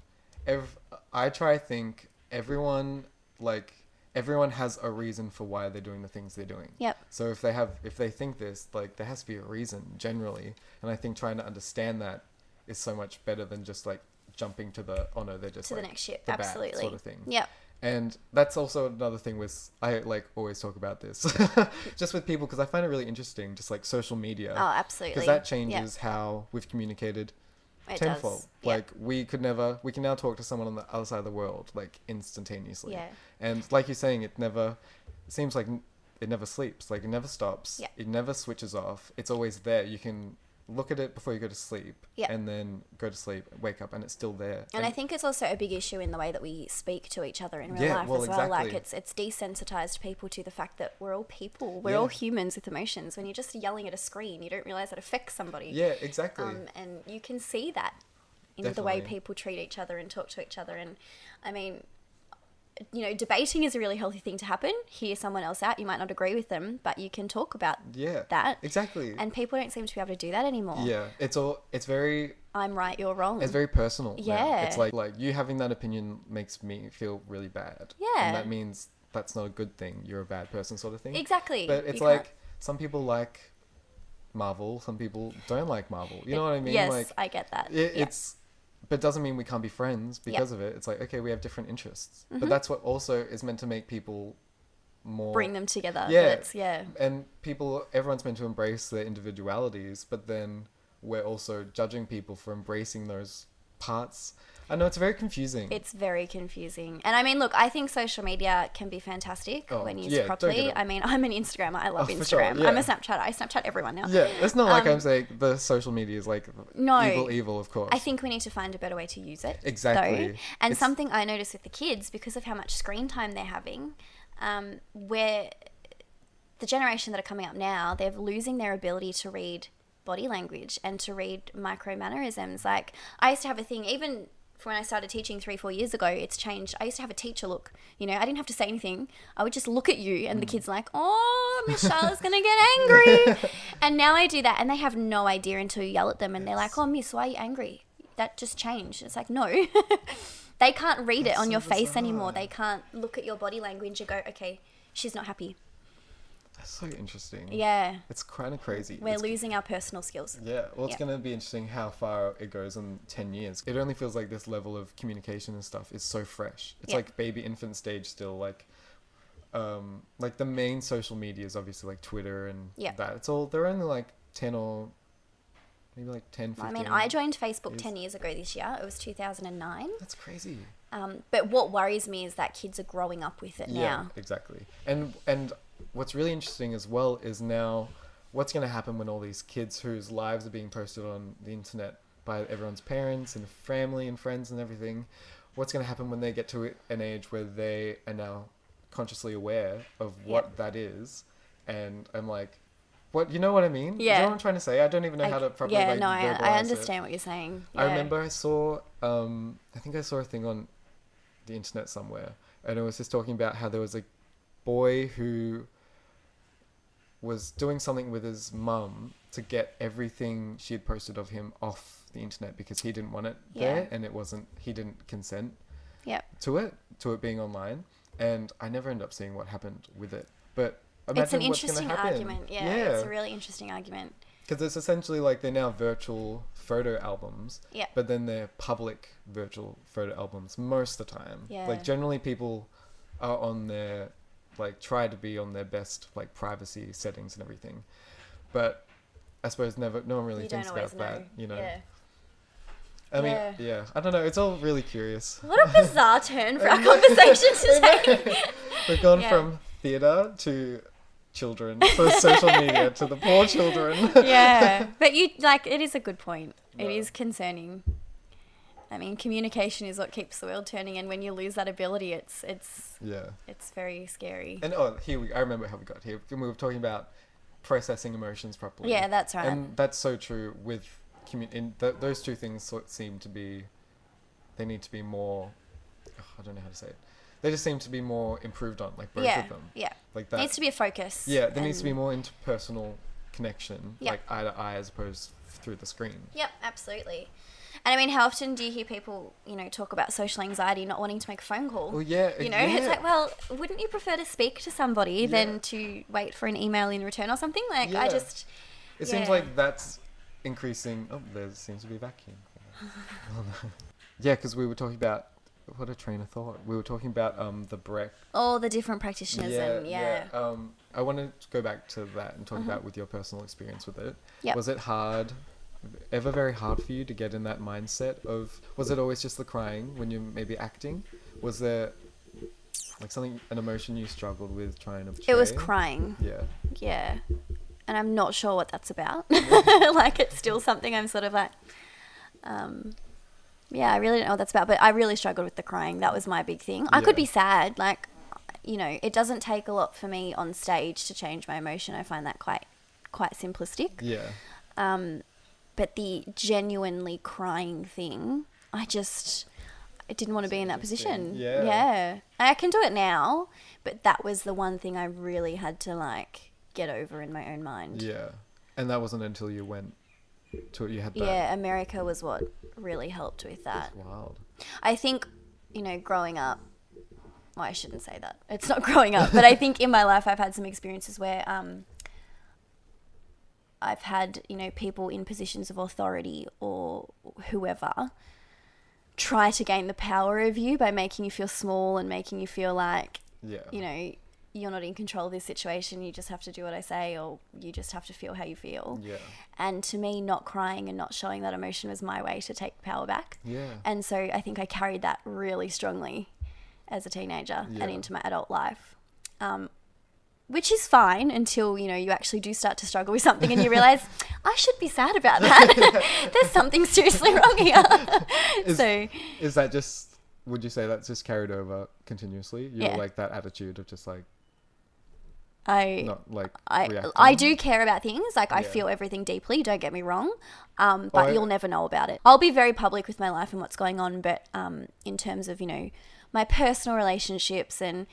I try to think everyone has a reason for why they're doing the things they're doing. Yep. So if they think this, like, there has to be a reason generally. And I think trying to understand that is so much better than just like jumping to the, oh no, they're just to like the next ship. the bat Absolutely. sort of thing. Yep. And that's also another thing with, I like always talk about this just with people, because I find it really interesting, just like social media. Oh, absolutely. Because that changes how we've communicated tenfold. Like we can now talk to someone on the other side of the world like instantaneously. Yeah. And like you're saying, it seems like it never sleeps. Like it never stops. Yeah. It never switches off. It's always there. You can look at it before you go to sleep, and then go to sleep, wake up, and it's still there. And I think it's also a big issue in the way that we speak to each other in real life as well. Exactly. Like it's desensitized people to the fact that we're all people. We're all humans with emotions. When you're just yelling at a screen, you don't realize that affects somebody. Yeah, exactly. And you can see that in the way people treat each other and talk to each other. And I mean, you know, debating is a really healthy thing to happen. Hear someone else out. You might not agree with them, but you can talk about that. Exactly. And people don't seem to be able to do that anymore. Yeah. It's very... I'm right, you're wrong. It's very personal. Yeah. Now. It's like you having that opinion makes me feel really bad. Yeah. And that means that's not a good thing. You're a bad person sort of thing. Exactly. But it's like some people like Marvel, some people don't like Marvel. You know what I mean? Yes, like, I get that. but it doesn't mean we can't be friends because of it. It's like, okay, we have different interests. But that's what also is meant to make people more... Bring them together. Yeah. And everyone's meant to embrace their individualities, but then we're also judging people for embracing those parts. I know it's very confusing. It's very confusing. And I mean, look, I think social media can be fantastic when used properly. I mean, I'm an Instagrammer. I love Instagram. Sure, I'm a Snapchatter. I Snapchat everyone now. Yeah, it's not like I'm saying the social media is like evil, of course. I think we need to find a better way to use it. Exactly. Though. And something I notice with the kids, because of how much screen time they're having, where the generation that are coming up now, they're losing their ability to read body language and to read micro mannerisms. Like, I used to have a thing, even... when I started teaching 3-4 years ago, it's changed. I used to have a teacher look, I didn't have to say anything. I would just look at you and the kid's like, oh, Miss Charlotte's going to get angry. And now I do that and they have no idea until you yell at them and they're like, oh, Miss, why are you angry? That just changed. It's like, no. They can't read it on your face anymore. They can't look at your body language and go, okay, she's not happy. That's so interesting. Yeah. It's kind of crazy. We're losing our personal skills. Yeah. Well, it's going to be interesting how far it goes in 10 years. It only feels like this level of communication and stuff is so fresh. It's like baby infant stage still. Like the main social media is obviously like Twitter and that. They're only like 10 or maybe like 10, 15. I mean, I joined Facebook 10 years ago this year. It was 2009. That's crazy. But what worries me is that kids are growing up with it now. Yeah, exactly. And what's really interesting as well is now what's going to happen when all these kids whose lives are being posted on the internet by everyone's parents and family and friends and everything, what's going to happen when they get to an age where they are now consciously aware of what that is. And I'm like, what, you know what I mean? Yeah. You know what I'm trying to say? I don't even know how to properly verbalize I understand what you're saying. Yeah. I remember I saw, I think I saw a thing on the internet somewhere and it was just talking about how there was a boy who was doing something with his mum to get everything she had posted of him off the internet because he didn't want it there and he didn't consent to it being online. And I never ended up seeing what happened with it. But imagine it's an what's interesting gonna happen. argument. Yeah, it's a really interesting argument. Because it's essentially like they're now virtual photo albums, but then they're public virtual photo albums most of the time. Yeah. Like generally people are on their, like try to be on their best like privacy settings and everything. But I suppose no one really thinks about that, Yeah. I mean, I don't know. It's all really curious. What a bizarre turn for our conversation today. We've gone from theatre to children, to social media, to the poor children. Yeah. But it is a good point. No. It is concerning. I mean, communication is what keeps the world turning, and when you lose that ability, it's very scary. And I remember how we got here. We were talking about processing emotions properly. Yeah, that's right. And that's so true with those two things seem to be, they need to be more, I don't know how to say it. They just seem to be more improved on, like both of them. Yeah. Like that. Needs to be a focus. Yeah, there needs to be more interpersonal connection, like eye to eye as opposed through the screen. Yep, absolutely. And I mean, how often do you hear people, talk about social anxiety, not wanting to make a phone call? Well, yeah. It's like, well, wouldn't you prefer to speak to somebody than to wait for an email in return or something? Like, It seems like that's increasing. Oh, there seems to be a vacuum. Yeah, because we were talking about, what a train of thought. We were talking about the Brecht. All the different practitioners I wanted to go back to that and talk about with your personal experience with it. Yep. Was it ever very hard for you to get in that mindset of, was it always just the crying when you're maybe acting? Was there like an emotion you struggled with trying to portray? It was crying. Yeah. Yeah. And I'm not sure what that's about. Like, it's still something I'm sort of like, I really don't know what that's about, but I really struggled with the crying. That was my big thing. I could be sad. Like, it doesn't take a lot for me on stage to change my emotion. I find that quite simplistic. Yeah. But the genuinely crying thing, I didn't want to be in that position. Yeah. Yeah. And I can do it now, but that was the one thing I really had to get over in my own mind. Yeah. And that wasn't until you went to it, you had that. Yeah, America was what really helped with that. That's wild. I think, growing up, well, I shouldn't say that. It's not growing up, but I think in my life I've had some experiences where I've had, people in positions of authority or whoever try to gain the power of you by making you feel small and making you feel like, you know, you're not in control of this situation. You just have to do what I say, or you just have to feel how you feel. Yeah. And to me, not crying and not showing that emotion was my way to take power back. Yeah. And so I think I carried that really strongly as a teenager and into my adult life. Which is fine until, you know, you actually do start to struggle with something and you realize, I should be sad about that. There's something seriously wrong here. Is that just, would you say that's just carried over continuously? You're like that attitude of just like, I do care about things. Like, I feel everything deeply, don't get me wrong. But you'll never know about it. I'll be very public with my life and what's going on. But in terms of, you know, my personal relationships and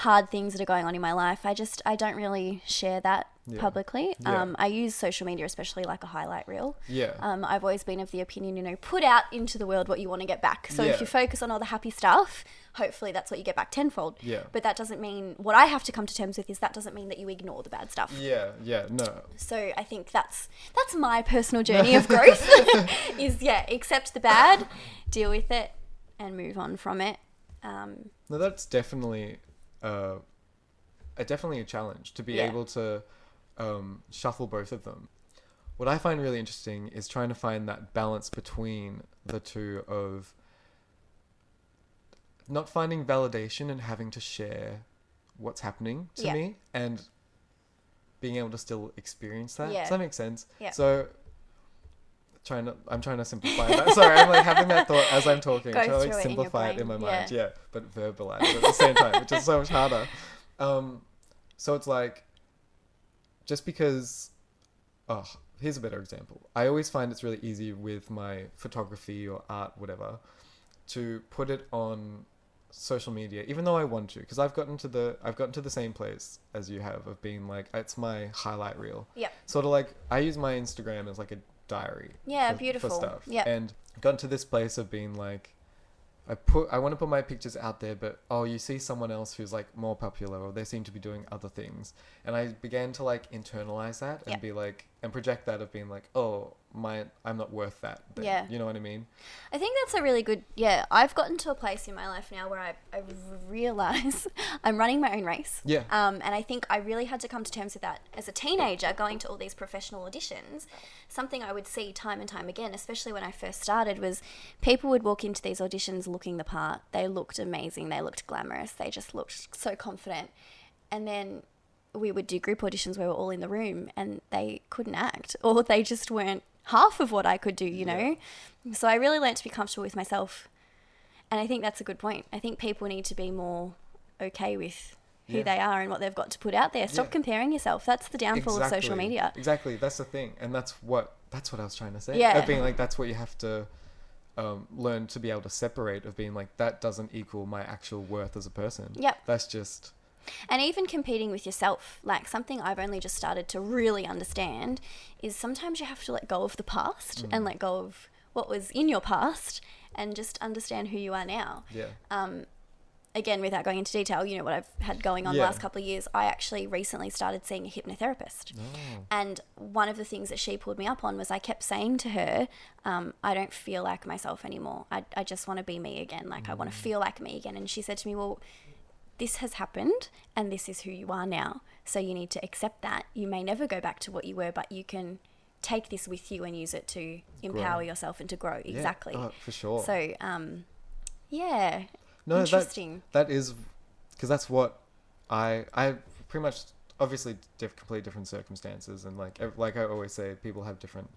hard things that are going on in my life, I don't really share that publicly. I use social media, especially like a highlight reel. I've always been of the opinion, you know, put out into the world what you want to get back. So if you focus on all the happy stuff, hopefully that's what you get back tenfold. But that doesn't mean, what I have to come to terms with is that doesn't mean that you ignore the bad stuff. No. So I think that's my personal journey of growth is accept the bad, deal with it, and move on from it. No, that's definitely definitely a challenge to be able to shuffle both of them. What I find really interesting is trying to find that balance between the two of not finding validation and having to share what's happening to me and being able to still experience that. Does that make sense? So I'm trying to simplify that. Sorry, I'm like having that thought as I'm talking. I'm trying to like simplify it in my mind. But verbalize it at the same time, which is so much harder. So it's like, just because, here's a better example. I always find it's really easy with my photography or art, whatever, to put it on social media, even though I want to, because I've gotten to the same place as you have of being like, it's my highlight reel. Sort of like, I use my Instagram as like a diary for stuff. And gotten to this place of being like, I want to put my pictures out there, but you see someone else who's like more popular, or they seem to be doing other things, and I began to like internalize that and be like, and project that of being like, I'm not worth that then. You know what I mean? I think that's a really good, I've gotten to a place in my life now where I realize I'm running my own race. And I think I really had to come to terms with that as a teenager, going to all these professional auditions. Something I would see time and time again, especially when I first started, was people would walk into these auditions looking the part. They looked amazing. They looked glamorous. They just looked so confident. And then we would do group auditions where we're all in the room and they couldn't act, or they just weren't half of what I could do, you know? So I really learned to be comfortable with myself. And I think that's a good point. I think people need to be more okay with who they are and what they've got to put out there. Stop comparing yourself. That's the downfall of social media. Exactly. That's the thing. And that's what I was trying to say. Of being like, that's what you have to learn to be able to separate, of being like, that doesn't equal my actual worth as a person. That's just... And even competing with yourself, like something I've only just started to really understand is sometimes you have to let go of the past and let go of what was in your past and just understand who you are now. Again, without going into detail, you know, what I've had going on the last couple of years, I actually recently started seeing a hypnotherapist. And one of the things that she pulled me up on was I kept saying to her, I don't feel like myself anymore. I just want to be me again. Like I want to feel like me again. And she said to me, well, this has happened and this is who you are now. So you need to accept that. You may never go back to what you were, but you can take this with you and use it to empower yourself and to grow. Exactly. For sure. So, no, interesting. That is, because that's what I pretty much, obviously completely different circumstances, and like I always say, people have different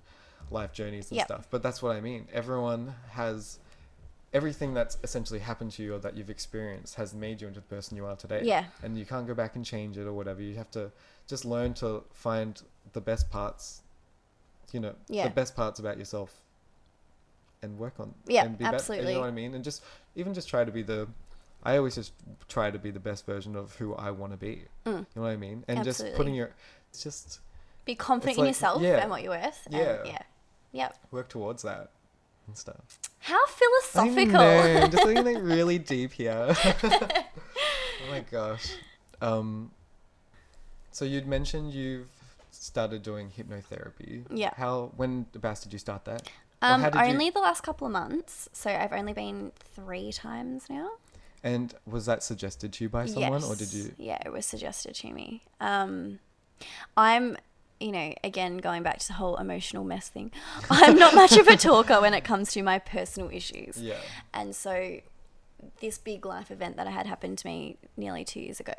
life journeys and stuff, but that's what I mean. Everyone has, everything that's essentially happened to you or that you've experienced has made you into the person you are today. And you can't go back and change it or whatever. You have to just learn to find the best parts, you know, the best parts about yourself and work on and be absolutely better, you know what I mean? And just try to be I always just try to be the best version of who I want to be. You know what I mean? And just putting be confident in yourself and what you're worth. Work towards that and stuff. How philosophical. I know, just something like really deep here. Oh my gosh. So you'd mentioned you've started doing hypnotherapy. When about did you start that? Or how did Only the last couple of months. So I've only been 3 times now. And was that suggested to you by someone, or did you? Yeah, it was suggested to me. I'm, again, going back to the whole emotional mess thing, I'm not much of a talker when it comes to my personal issues. Yeah. And so this big life event that I had happen to me nearly 2 years ago,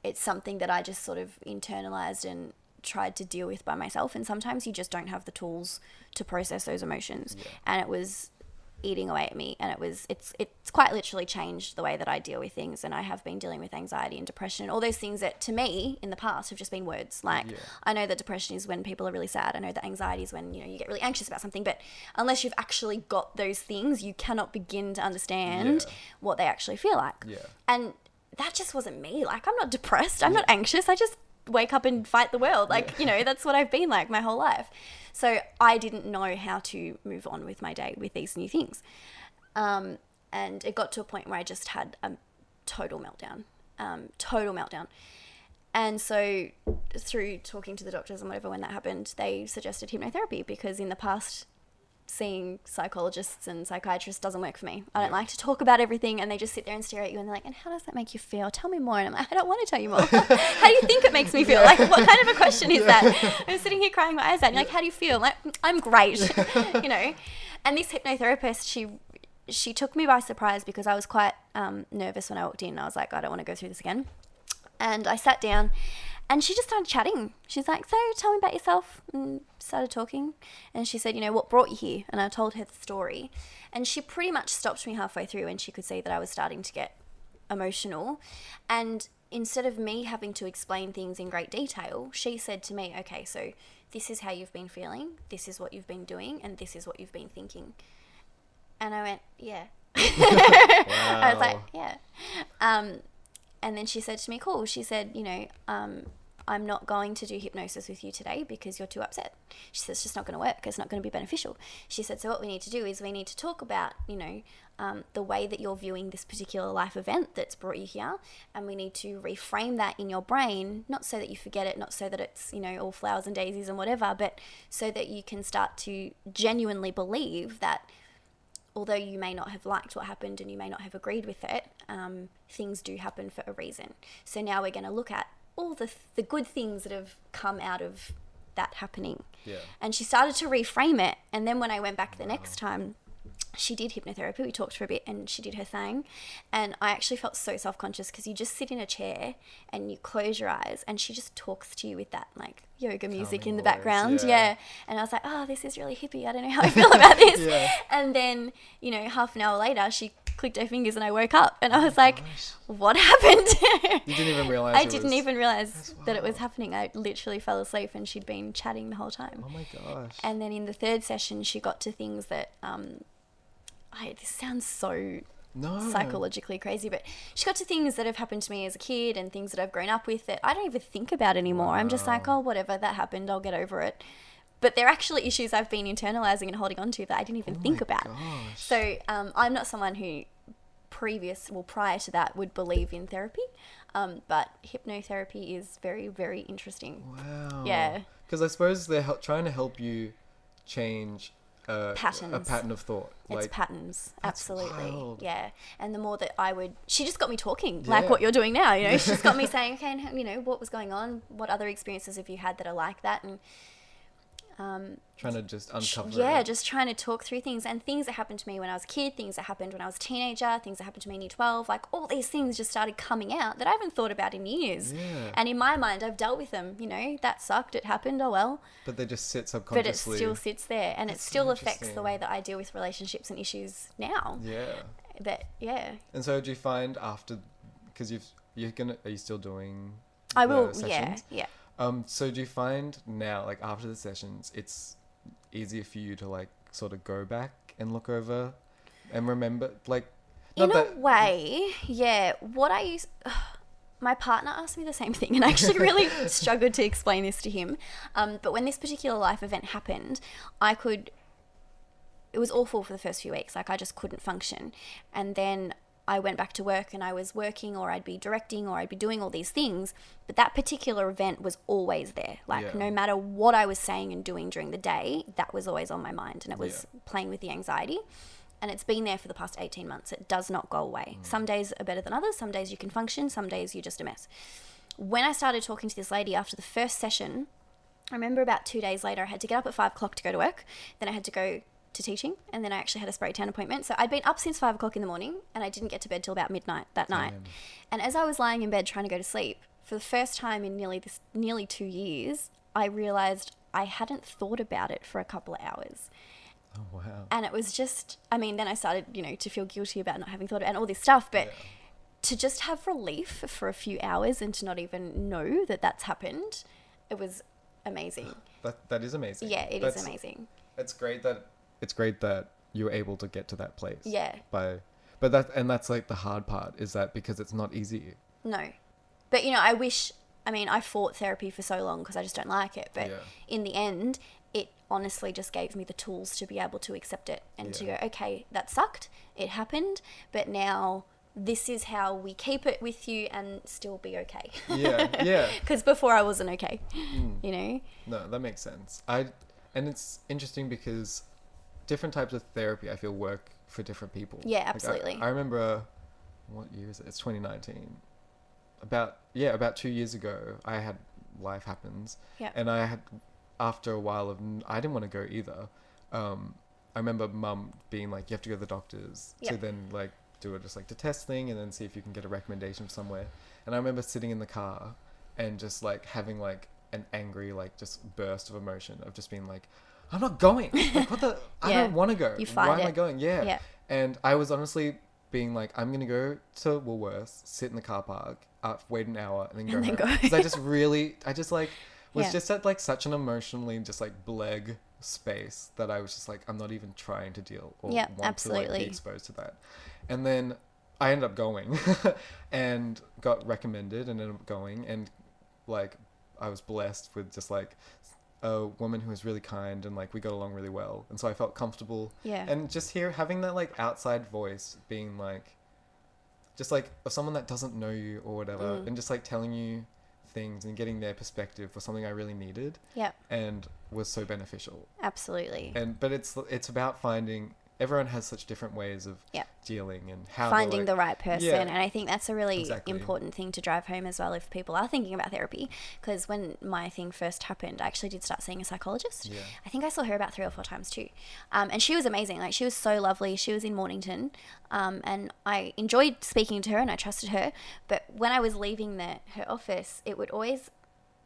it's something that I just sort of internalized and tried to deal with by myself. And sometimes you just don't have the tools to process those emotions. Yeah. And it was eating away at me, and it's quite literally changed the way that I deal with things. And I have been dealing with anxiety and depression, all those things that to me in the past have just been words. Like, I know that depression is when people are really sad. I know that anxiety is when you get really anxious about something, but unless you've actually got those things, you cannot begin to understand what they actually feel like. And that just wasn't me. Like, I'm not depressed, I'm not anxious, I just wake up and fight the world. Like, that's what I've been like my whole life. So I didn't know how to move on with my day with these new things. And it got to a point where I just had a total meltdown. And so through talking to the doctors and whatever, when that happened, they suggested hypnotherapy, because in the past, seeing psychologists and psychiatrists doesn't work for me. I don't like to talk about everything, and they just sit there and stare at you and they're like, and how does that make you feel? Tell me more. And I'm like, I don't want to tell you more. How do you think it makes me feel? Like, what kind of a question is that? I'm sitting here crying my eyes out. And you're like, how do you feel? I'm like, I'm great. And this hypnotherapist, she took me by surprise, because I was quite nervous when I walked in. I was like, I don't want to go through this again. And I sat down, and she just started chatting. She's like, so tell me about yourself, and started talking. And she said, what brought you here? And I told her the story. And she pretty much stopped me halfway through, and she could see that I was starting to get emotional. And instead of me having to explain things in great detail, she said to me, okay, so this is how you've been feeling, this is what you've been doing, and this is what you've been thinking. And I went, yeah. Wow. I was like, yeah. And then she said to me, cool. She said, I'm not going to do hypnosis with you today because you're too upset. She said, it's just not going to work. It's not going to be beneficial. She said, so what we need to do is we need to talk about, the way that you're viewing this particular life event that's brought you here. And we need to reframe that in your brain, not so that you forget it, not so that it's, all flowers and daisies and whatever, but so that you can start to genuinely believe that although you may not have liked what happened and you may not have agreed with it, things do happen for a reason. So now we're going to look at all the good things that have come out of that happening. Yeah. And she started to reframe it. And then when I went back the next time, she did hypnotherapy. We talked for a bit and she did her thing. And I actually felt so self-conscious, because you just sit in a chair and you close your eyes and she just talks to you with that like yoga music in the background. Yeah. And I was like, oh, this is really hippie. I don't know how I feel about this. And then, half an hour later, she clicked her fingers and I woke up and I was like, what happened? You didn't even realize I didn't even realize that it was happening. I literally fell asleep and she'd been chatting the whole time. Oh my gosh. And then in the third session, she got to things that, this sounds so psychologically crazy, but she got to things that have happened to me as a kid and things that I've grown up with that I don't even think about anymore. Wow. I'm just like, oh, whatever, that happened, I'll get over it. But they're actually issues I've been internalizing and holding on to that I didn't even think about. Gosh. So I'm not someone who prior to that would believe in therapy, but hypnotherapy is very, very interesting. Wow. Yeah. Because I suppose they're trying to help you change patterns. A pattern of thought. It's patterns. Absolutely. Wild. Yeah. And the more that she just got me talking like what you're doing now, she just got me saying, okay, and, what was going on? What other experiences have you had that are like that? And trying to just uncover just trying to talk through things, and things that happened to me when I was a kid, things that happened when I was a teenager, things that happened to me in year 12, like all these things just started coming out that I haven't thought about in years. And in my mind I've dealt with them, that sucked, it happened, oh well, but they just sit subconsciously, but it still sits there, and it still affects the way that I deal with relationships and issues now. And so do you find after, because are you still doing I will sessions? yeah So do you find now, like after the sessions, it's easier for you to like sort of go back and look over and remember, like, in a way, yeah. What I use, my partner asked me the same thing, and I actually really struggled to explain this to him. But when this particular life event happened, it was awful for the first few weeks. Like I just couldn't function, and then I went back to work and I was working, or I'd be directing, or I'd be doing all these things. But that particular event was always there. Like no matter what I was saying and doing during the day, that was always on my mind, and it was playing with the anxiety. And it's been there for the past 18 months. It does not go away. Some days are better than others. Some days you can function. Some days you're just a mess. When I started talking to this lady after the first session, I remember about 2 days later, I had to get up at 5 o'clock to go to work. Then I had to go to teaching, and then I actually had a spray tan appointment. So I'd been up since 5 o'clock in the morning, and I didn't get to bed till about midnight that night. And as I was lying in bed trying to go to sleep, for the first time in nearly 2 years, I realized I hadn't thought about it for a couple of hours. Oh, wow. And it was just, I mean, then I started, to feel guilty about not having thought about it and all this stuff, but to just have relief for a few hours and to not even know that that's happened, it was amazing. That is amazing. Yeah, it is amazing. It's great that you were able to get to that place. Yeah. But that's like the hard part, is that because it's not easy. No. But, I fought therapy for so long because I just don't like it. But in the end, it honestly just gave me the tools to be able to accept it and to go, okay, that sucked. It happened. But now this is how we keep it with you and still be okay. Yeah. Because before I wasn't okay, No, that makes sense. And it's interesting because different types of therapy, I feel, work for different people. Yeah, absolutely. I remember, what year is it? It's 2019. About 2 years ago, I had life happens. Yeah. And I had, after a while I didn't want to go either. I remember mum being like, you have to go to the doctors to then like do it just like the test thing and then see if you can get a recommendation somewhere. And I remember sitting in the car and just like having like an angry like just burst of emotion of just being like, I'm not going. Like, what the? I don't want to go. Why am I going? Yeah. And I was honestly being like, I'm going to go to Woolworths, sit in the car park, wait an hour, and then go home. Because I just like, was just at like such an emotionally just like bleg space that I was just like, I'm not even trying to deal or want to like be exposed to that. And then I ended up going and got recommended and ended up going, and like I was blessed with just like a woman who was really kind and like we got along really well, and so I felt comfortable. And just having that like outside voice being like just like of someone that doesn't know you or whatever, and just like telling you things and getting their perspective was something I really needed and was so beneficial. Absolutely. But it's about finding, everyone has such different ways of dealing and how finding the right person. And I think that's a really important thing to drive home as well if people are thinking about therapy, because when my thing first happened, I actually did start seeing a psychologist. I think I saw her about 3 or 4 times too, and she was amazing. Like, she was so lovely. She was in Mornington, and I enjoyed speaking to her and I trusted her. But when I was leaving her office, it would always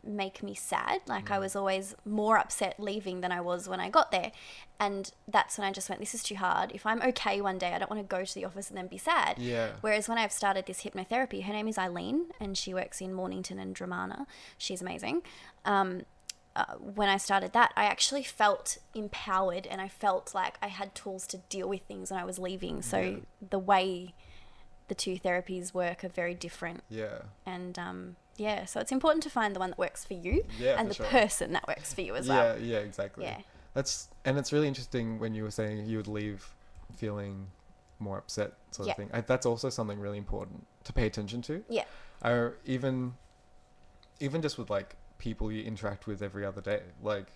make me sad. Like, I was always more upset leaving than I was when I got there. And that's when I just went, this is too hard. If I'm okay one day, I don't want to go to the office and then be sad. Whereas when I've started this hypnotherapy, her name is Eileen and she works in Mornington and Dramana. She's amazing. When I started that, I actually felt empowered and I felt like I had tools to deal with things when I was leaving. So the way the two therapies work are very different. And so it's important to find the one that works for you and the person that works for you as well. Yeah, exactly. And it's really interesting when you were saying you would leave feeling more upset sort of thing. That's also something really important to pay attention to. Even just with like people you interact with every other day, like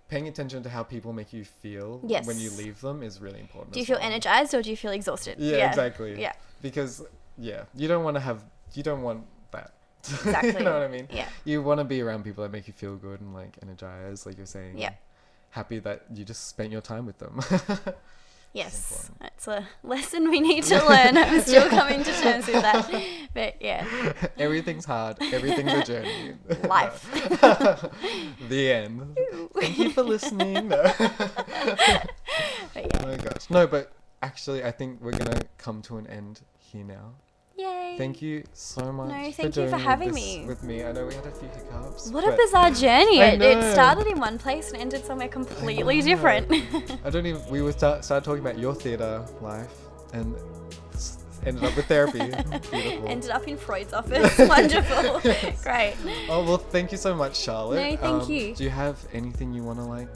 paying attention to how people make you feel when you leave them is really important. Do you feel energized or do you feel exhausted? Exactly. Because you don't want that. Exactly. You know what I mean? You want to be around people that make you feel good and like energized, like you're saying. Happy that you just spent your time with them. Yes, that's a lesson we need to learn. I'm still coming to terms with that. But everything's hard. Everything's a journey. Life. The end. Thank you for listening. No. Oh my gosh. No, but actually, I think we're going to come to an end here now. Yay. Thank you so much. No, thank you for having me. With me. I know we had a few hiccups. What a bizarre journey. It started in one place and ended somewhere completely different. We started talking about your theatre life and ended up with therapy. Beautiful. Ended up in Freud's office. Wonderful. Great. Oh, well, thank you so much, Charlotte. No, thank you. Do you have anything you want to like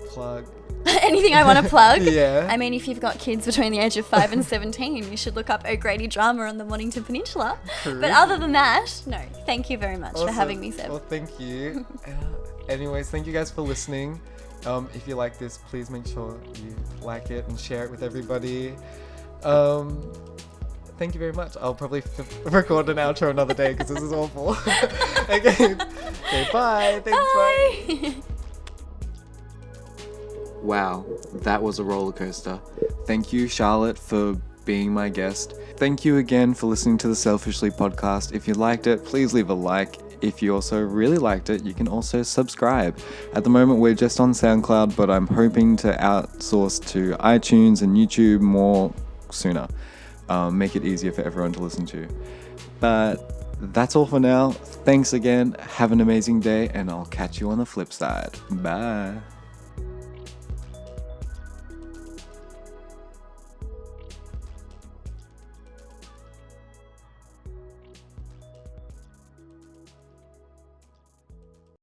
plug? Anything I want to plug? Yeah. I mean, if you've got kids between the age of 5 and 17, you should look up O'Grady Drama on the Mornington Peninsula. But other than that, no. Thank you very much for having me, Seb. Well, thank you. Anyways, thank you guys for listening. If you like this, please make sure you like it and share it with everybody. Thank you very much. I'll probably record an outro another day because this is awful. Okay, bye. Thanks, bye. Wow, that was a roller coaster. Thank you, Charlotte, for being my guest. Thank you again for listening to the Selfishly podcast. If you liked it, please leave a like. If you also really liked it, you can also subscribe. At the moment, we're just on SoundCloud, but I'm hoping to outsource to iTunes and YouTube more sooner. Make it easier for everyone to listen to. But that's all for now. Thanks again. Have an amazing day, and I'll catch you on the flip side. Bye.